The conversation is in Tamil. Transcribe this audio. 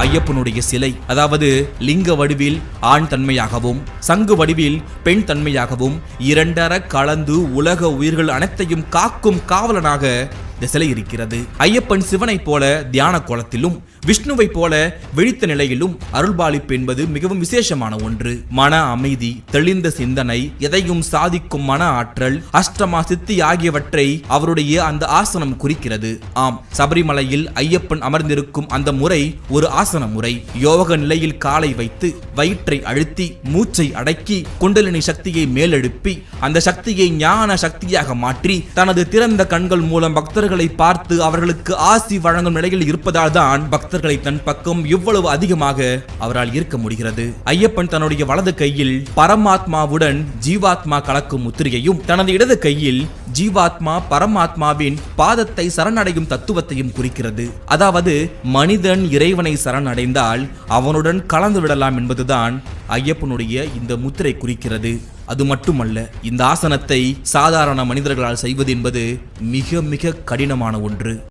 ஐயப்பனுடைய சிலை, அதாவது லிங்க வடிவில் ஆண் தன்மையாகவும் சங்கு வடிவில் பெண் தன்மையாகவும் இரண்டர கலந்து உலக உயிர்கள் அனைத்தையும் காக்கும் காவலனாக இந்த சிலை இருக்கிறது. ஐயப்பன் சிவனை போல தியான கோலத்திலும் விஷ்ணுவை போல விழித்த நிலையிலும் அருள்பாலிப்பு என்பது மிகவும் விசேஷமான ஒன்று. மன அமைதி, தெளிந்த சிந்தனை, எதையும் சாதிக்கும் மன ஆற்றல், அஷ்டமா சித்தி ஆகியவற்றை அவருடைய அந்த ஆசனம் குறிக்கிறது. ஆம், சபரிமலையில் ஐயப்பன் அமர்ந்திருக்கும் அந்த முறை ஒரு ஆசன முறை. யோக நிலையில் காலை வைத்து வயிற்றை அழுத்தி மூச்சை அடக்கி குண்டலினி சக்தியை மேலெழுப்பி அந்த சக்தியை ஞான சக்தியாக மாற்றி தனது திறந்த கண்கள் மூலம் பக்தர்களை பார்த்து அவர்களுக்கு ஆசி வழங்கும் நிலையில் இருப்பதால் தான் பக்தர்களை தன் பக்கம் இவ்வளவு அதிகமாக அவரால் ஈர்க்க முடிகிறது. ஐயப்பன் தன்னுடைய வலது கையில் பரமாத்மாவுடன் ஜீவாத்மா கலக்கும் முத்திரையையும் தனது இடது கையில் ஜீவாத்மா பரமாத்மாவின் பாதத்தை சரணடையும் தத்துவத்தையும் குறிக்கிறது. அதாவது மனிதன் இறைவனை சரணடைந்தால் அவனுடன் கலந்து விடலாம் என்பதுதான் ஐயப்பனுடைய இந்த முத்திரை குறிக்கிறது. அது மட்டுமல்ல, இந்த ஆசனத்தை சாதாரண மனிதர்களால் செய்வது என்பது மிக மிக கடினமான ஒன்று.